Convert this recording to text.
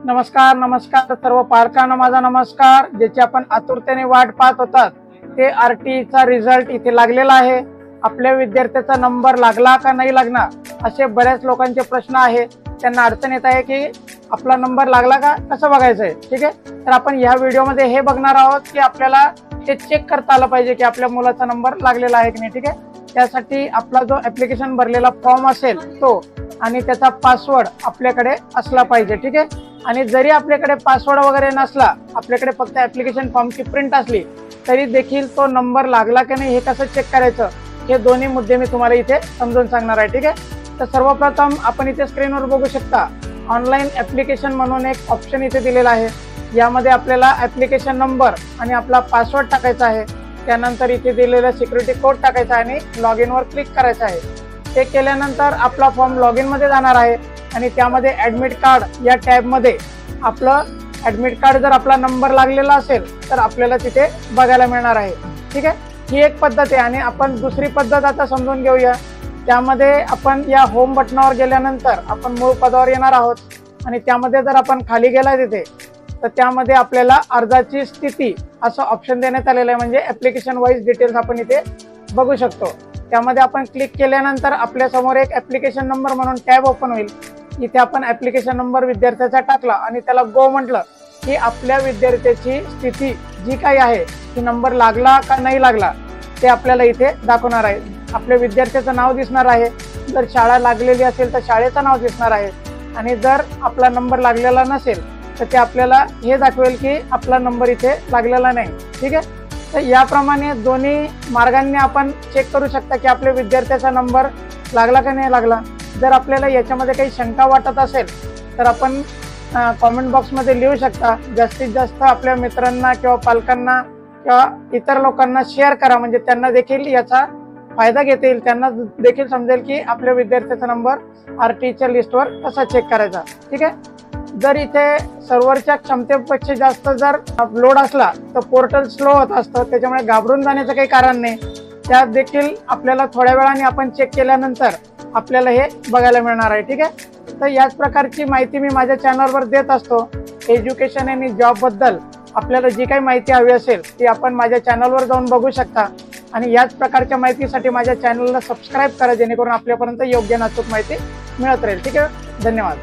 नमस्कार सर्व पालकांना माझा नमस्कार। ज्याची आपण आतुरतेने वाट पाहत होतात ते आरटीचा रिझल्ट इथे लागलेला आहे। आपल्या विद्यार्थ्याचा नंबर लागला का नाही लागणार असे बऱ्याच लोकांचे प्रश्न आहे। त्यांना अडचण येत आहे की आपला नंबर लागला का कसं बघायचं आहे। ठीक आहे, तर आपण या व्हिडिओमध्ये हे बघणार आहोत की आपल्याला ते चेक करता आलं पाहिजे की आपल्या मुलाचा नंबर लागलेला आहे की नाही। ठीक आहे, त्यासाठी आपला जो ऍप्लिकेशन भरलेला फॉर्म असेल तो आणि त्याचा पासवर्ड आपल्याकडे असला पाहिजे। ठीक आहे, आणि जरी आपल्याकडे पासवर्ड वगैरे नसला, आपल्याकडे फक्त ऍप्लिकेशन फॉर्मची प्रिंट असली तरी देखील तो नंबर लागला की नाही हे कसं चेक करायचं हे दोन्ही मुद्दे मी तुम्हाला इथे समजून सांगणार आहे। ठीक आहे, तर सर्वप्रथम आपण इथे स्क्रीनवर बघू शकता ऑनलाईन ऍप्लिकेशन म्हणून एक ऑप्शन इथे दिलेला आहे। यामध्ये आपल्याला ऍप्लिकेशन नंबर आणि आपला पासवर्ड टाकायचा आहे। त्यानंतर इथे दिलेला सिक्युरिटी कोड टाकायचा आणि लॉग इन वर क्लिक करायचं आहे। ते केल्यानंतर आपला फॉर्म लॉग इन मध्ये जाणार आहे आणि त्यामध्ये ऍडमिट कार्ड या टॅब मध्ये आपलं ऍडमिट कार्ड जर आपला नंबर लागलेला असेल तर आपल्याला तिथे बघायला मिळणार आहे। ठीक आहे, ही एक पद्धत आहे। आणि आपण दुसरी पद्धत आता समजून घेऊया। त्यामध्ये आपण या होम बटनावर गेल्यानंतर आपण मूळ पदावर येणार आहोत आणि त्यामध्ये जर आपण खाली गेला तिथे तर त्यामध्ये आपल्याला अर्जाची स्थिती असं ऑप्शन देण्यात आलेलं आहे। म्हणजे ऍप्लिकेशन वाईज डिटेल्स आपण इथे बघू शकतो। त्यामध्ये आपण क्लिक केल्यानंतर आपल्या समोर एक ऍप्लिकेशन नंबर म्हणून टॅब ओपन होईल। इथे आपण ऍप्लिकेशन नंबर विद्यार्थ्याचा टाकला आणि त्याला गो म्हटलं की आपल्या विद्यार्थ्याची स्थिती जी काही आहे ती नंबर लागला का नाही लागला ते आपल्याला इथे दाखवणार आहे। आपल्या विद्यार्थ्याचं नाव दिसणार आहे। जर शाळा लागलेली असेल तर शाळेचं नाव दिसणार आहे आणि जर आपला नंबर लागलेला नसेल तर ते आपल्याला हे दाखवेल की आपला नंबर इथे लागलेला नाही। ठीक आहे, तर याप्रमाणे दोन्ही मार्गांनी आपण चेक करू शकता की आपल्या विद्यार्थ्याचा नंबर लागला का नाही लागला। जर आपल्याला याच्यामध्ये काही शंका वाटत असेल तर आपण कॉमेंट बॉक्समध्ये लिहू शकता। जास्तीत जास्त आपल्या मित्रांना किंवा पालकांना किंवा इतर लोकांना शेअर करा, म्हणजे त्यांना देखील याचा फायदा घेता येईल। त्यांना देखील समजेल की आपल्या विद्यार्थ्याचा नंबर आरटीच्या लिस्टवर कसा चेक करायचा। ठीक आहे, जर इथे सर्व्हरच्या क्षमतेपेक्षा जास्त जर लोड असला तर पोर्टल स्लो होत असतं, त्याच्यामुळे घाबरून जाण्याचं काही कारण नाही। त्यात देखील आपल्याला थोड्या वेळाने आपण चेक केल्यानंतर आपल्याला हे बघायला मिळणार आहे। ठीक आहे, तर याच प्रकारची माहिती मी माझ्या चॅनलवर देत असतो। एज्युकेशन आणि जॉब बद्दल आपल्याला जी काही माहिती हवी असेल ती आपण माझ्या चॅनलवर जाऊन बघू शकता आणि याच प्रकारच्या माहितीसाठी माझ्या चॅनलला सबस्क्राईब करा, जेणेकरून आपल्यापर्यंत योग्य अचूक माहिती मिळत राहील। ठीक आहे, धन्यवाद।